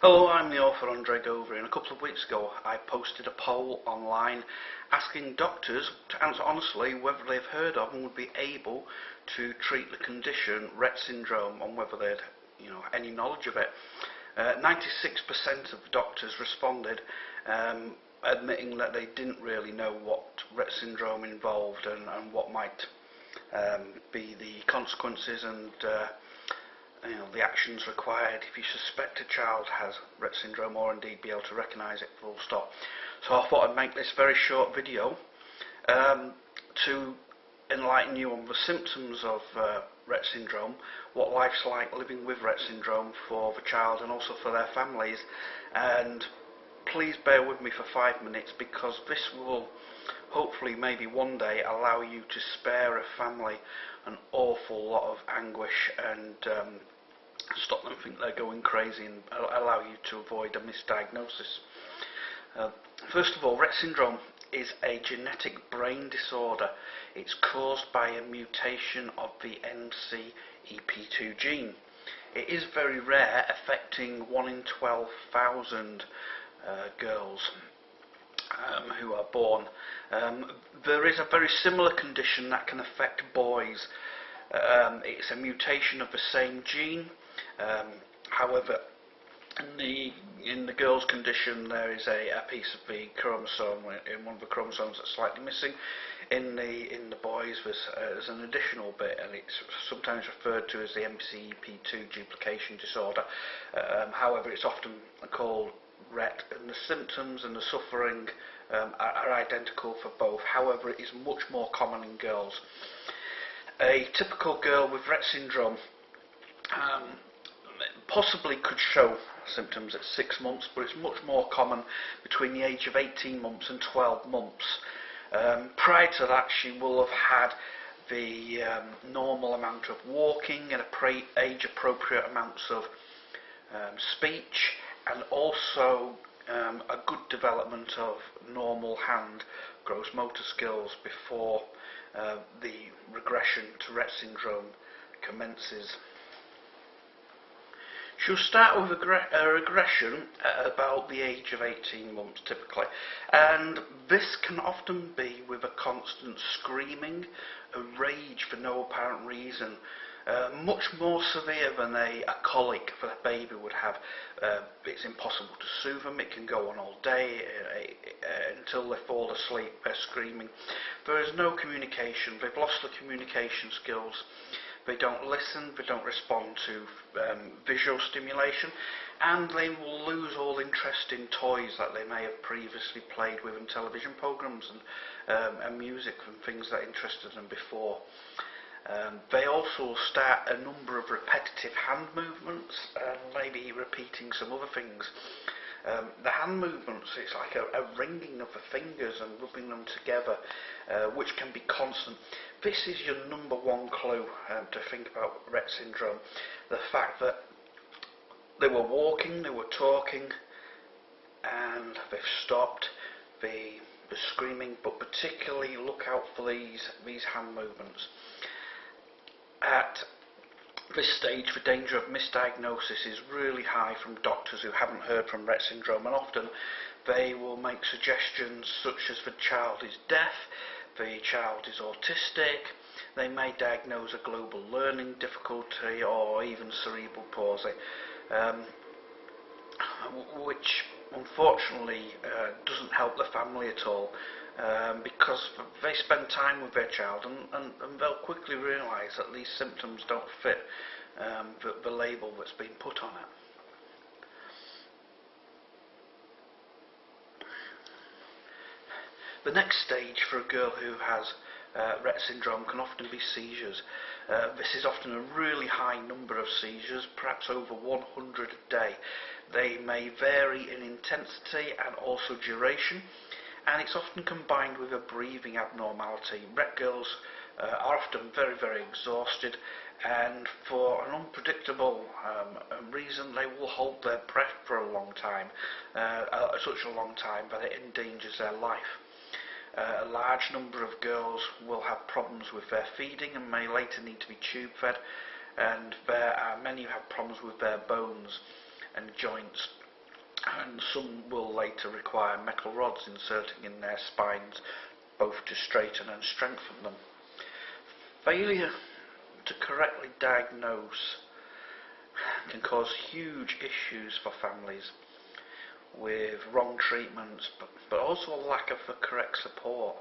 Hello, I'm the author Govier, and a couple of weeks ago I posted a poll online asking doctors to answer honestly whether they've heard of and would be able to treat the condition Rett Syndrome and whether they'd any knowledge of it. 96% of doctors responded admitting that they didn't really know what Rett Syndrome involved and what might be the consequences and the actions required if you suspect a child has Rett Syndrome, or indeed be able to recognise it full stop. So I thought I'd make this very short video to enlighten you on the symptoms of Rett Syndrome, what life's like living with Rett Syndrome for the child and also for their families. And please bear with me for 5 minutes, because this will hopefully maybe one day allow you to spare a family an awful lot of anguish and stop them think they're going crazy and allow you to avoid a misdiagnosis. First of all, Rett Syndrome is a genetic brain disorder. It's caused by a mutation of the MCEP2 gene. It is very rare, affecting 1 in 12,000 girls who are born. There is a very similar condition that can affect boys. It's a mutation of the same gene. However, in the girl's condition, there is a piece of the chromosome in one of the chromosomes that's slightly missing. In the boys, there's an additional bit, and it's sometimes referred to as the MCEP2 duplication disorder. However, it's often called Rett, and the symptoms and the suffering are identical for both. However, it is much more common in girls. A typical girl with Rett Syndrome possibly could show symptoms at 6 months, but it's much more common between the age of 18 months and 12 months. Prior to that, she will have had the normal amount of walking and age-appropriate amounts of speech, and also a good development of normal hand gross motor skills before the regression to Rett Syndrome commences. She'll start with a regression at about the age of 18 months typically, and this can often be with a constant screaming, a rage for no apparent reason, much more severe than a colic that a baby would have. It's impossible to soothe them. It can go on all day until they fall asleep. They're screaming. There is no communication. They've lost the communication skills. They don't listen, they don't respond to visual stimulation, and they will lose all interest in toys that they may have previously played with in television programs and music and things that interested them before. They also start a number of repetitive hand movements, maybe repeating some other things. The hand movements, it's like a wringing of the fingers and rubbing them together, which can be constant. This is your number one clue to think about Rett Syndrome. The fact that they were walking, they were talking, and they've stopped. They were screaming, but particularly look out for these hand movements. At this stage, the danger of misdiagnosis is really high from doctors who haven't heard from Rett Syndrome, and often they will make suggestions such as the child is deaf, the child is autistic, they may diagnose a global learning difficulty or even cerebral palsy, which unfortunately doesn't help the family at all. Because they spend time with their child and they'll quickly realise that these symptoms don't fit the label that's been put on it. The next stage for a girl who has Rett Syndrome can often be seizures. This is often a really high number of seizures, perhaps over 100 a day. They may vary in intensity and also duration, and it's often combined with a breathing abnormality. Rett girls are often very, very exhausted, and for an unpredictable reason they will hold their breath for a long time, such a long time that it endangers their life. A large number of girls will have problems with their feeding and may later need to be tube fed, and there are many who have problems with their bones and joints. and some will later require metal rods inserting in their spines, both to straighten and strengthen them. Failure to correctly diagnose can cause huge issues for families, with wrong treatments, but also a lack of the correct support.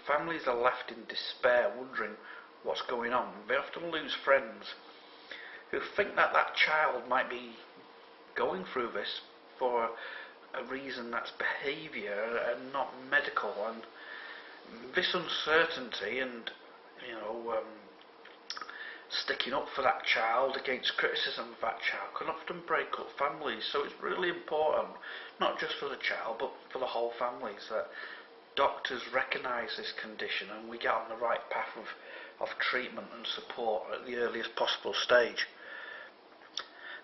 Families are left in despair, wondering what's going on. They often lose friends who think that that child might be going through this for a reason that's behaviour and not medical. And this uncertainty and sticking up for that child against criticism of that child can often break up families. So it's really important, not just for the child but for the whole families, that doctors recognise this condition and we get on the right path of treatment and support at the earliest possible stage.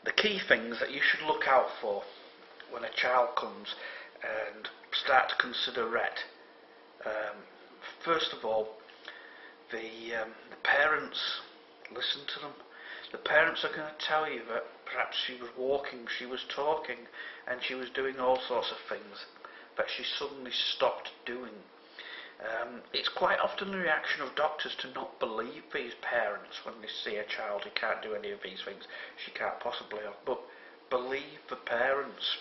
The key things that you should look out for when a child comes and start to consider Rett. First of all, the parents, listen to them. The parents are going to tell you that perhaps she was walking, she was talking, and she was doing all sorts of things that she suddenly stopped doing. It's quite often the reaction of doctors to not believe these parents when they see a child who can't do any of these things. She can't possibly have, but believe the parents.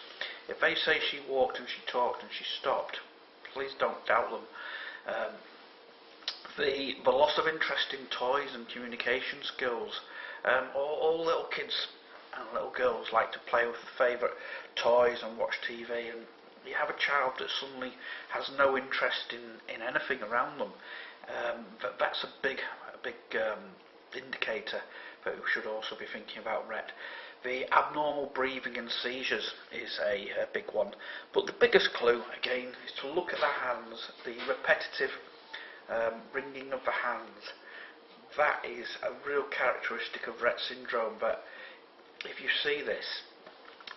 If they say she walked and she talked and she stopped, please don't doubt them. The loss of interest in toys and communication skills. All little kids and little girls like to play with their favourite toys and watch TV, and you have a child that suddenly has no interest in anything around them. That's a big indicator that we should also be thinking about Rett. The abnormal breathing and seizures is a big one, but the biggest clue again is to look at the hands, the repetitive wringing of the hands. That is a real characteristic of Rett syndrome, but if you see this,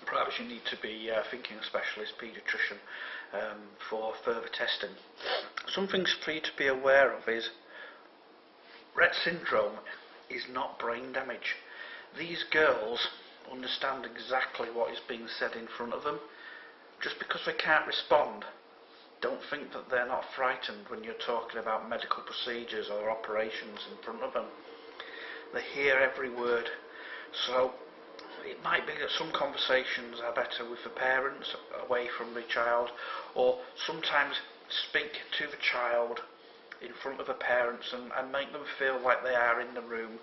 perhaps you need to be thinking a specialist paediatrician for further testing. Some things for you to be aware of is Rett syndrome is not brain damage. These girls understand exactly what is being said in front of them. Just because they can't respond, don't think that they're not frightened when you're talking about medical procedures or operations in front of them. They hear every word. So it might be that some conversations are better with the parents, away from the child, or sometimes speak to the child in front of the parents and make them feel like they are in the room,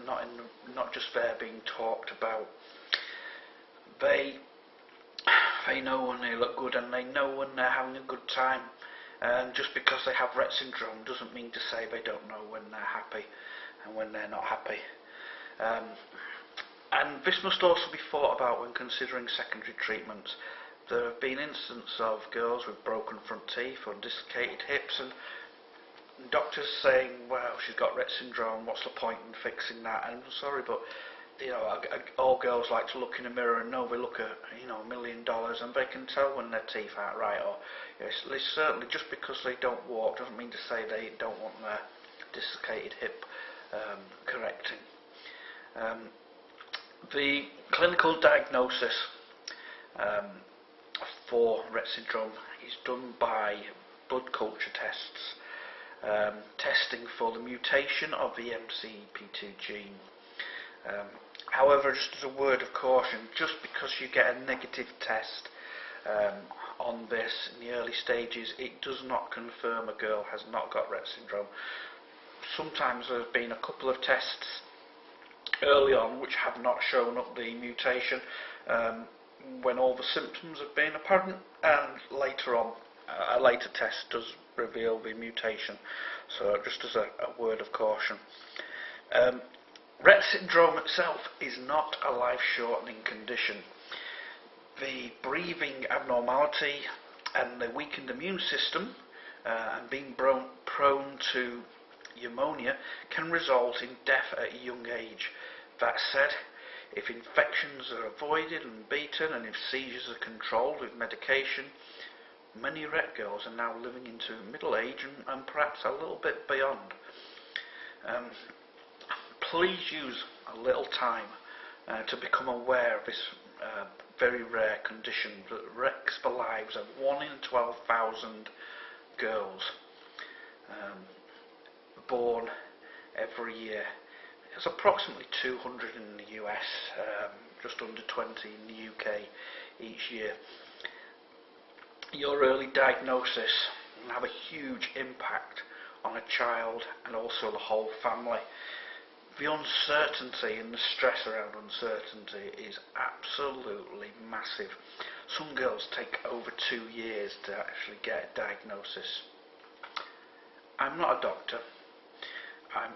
not just there being talked about. They know when they look good and they know when they're having a good time. And just because they have Rett syndrome doesn't mean to say they don't know when they're happy and when they're not happy. And this must also be thought about when considering secondary treatments. There have been instances of girls with broken front teeth or dislocated hips, and doctors saying, well, she's got Rett syndrome, what's the point in fixing that? And I'm sorry, but all girls like to look in a mirror and know they look at $1 million, and they can tell when their teeth aren't right. Or certainly, just because they don't walk doesn't mean to say they don't want their dislocated hip correcting. The clinical diagnosis for Rett syndrome is done by blood culture tests, testing for the mutation of the MCP2 gene. However, just as a word of caution, just because you get a negative test on this in the early stages, it does not confirm a girl has not got Rett syndrome. Sometimes there have been a couple of tests early on which have not shown up the mutation when all the symptoms have been apparent, and later on a later test does reveal the mutation. So just as a word of caution. Rett syndrome itself is not a life-shortening condition. The breathing abnormality and the weakened immune system and being prone to pneumonia can result in death at a young age. That said, if infections are avoided and beaten, and if seizures are controlled with medication, many Rett girls are now living into middle age and perhaps a little bit beyond. Please use a little time to become aware of this very rare condition that wrecks the lives of 1 in 12,000 girls born every year. It's approximately 200 in the US, just under 20 in the UK each year. Your early diagnosis can have a huge impact on a child and also the whole family. The uncertainty and the stress around uncertainty is absolutely massive. Some girls take over 2 years to actually get a diagnosis. I'm not a doctor. I'm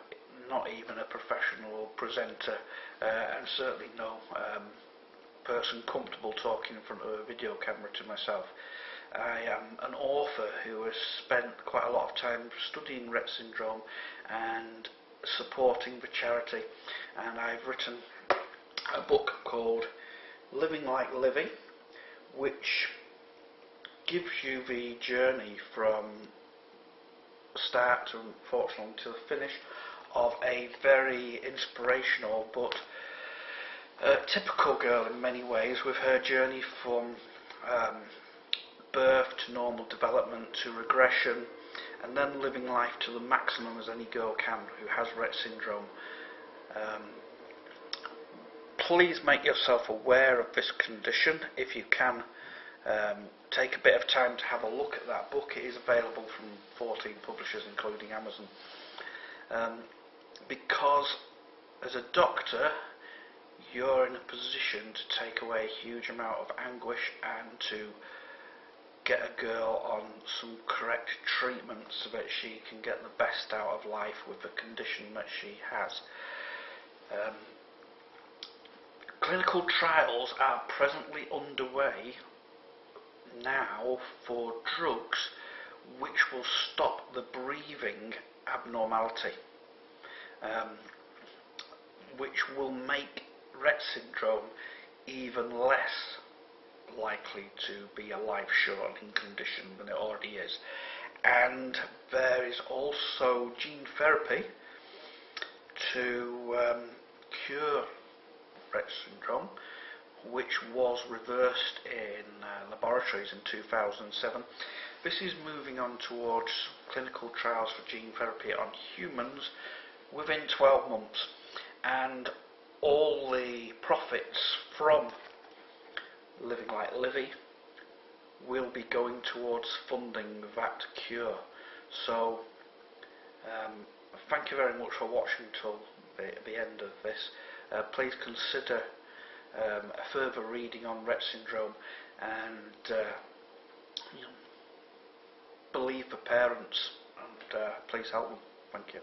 not even a professional presenter, and certainly no person comfortable talking in front of a video camera to myself. I am an author who has spent quite a lot of time studying Rett Syndrome and supporting the charity, and I've written a book called Like Livvy, which gives you the journey from start to, unfortunately, to the finish of a very inspirational but typical girl in many ways, with her journey from birth to normal development to regression, and then living life to the maximum as any girl can who has Rett Syndrome. Please make yourself aware of this condition if you can. Take a bit of time to have a look at that book. It is available from 14 publishers including Amazon. Because as a doctor you're in a position to take away a huge amount of anguish and to get a girl on some correct treatment so that she can get the best out of life with the condition that she has. Clinical trials are presently underway now for drugs which will stop the breathing abnormality, which will make Rett Syndrome even less likely to be a life-shortening condition than it already is. And there is also gene therapy to cure Rett Syndrome, which was reversed in laboratories in 2007. This is moving on towards clinical trials for gene therapy on humans within 12 months, and all the profits from Like Livvy will be going towards funding that cure. So thank you very much for watching till the end of this. Please consider a further reading on Rett Syndrome, and believe the parents, and please help them. Thank you.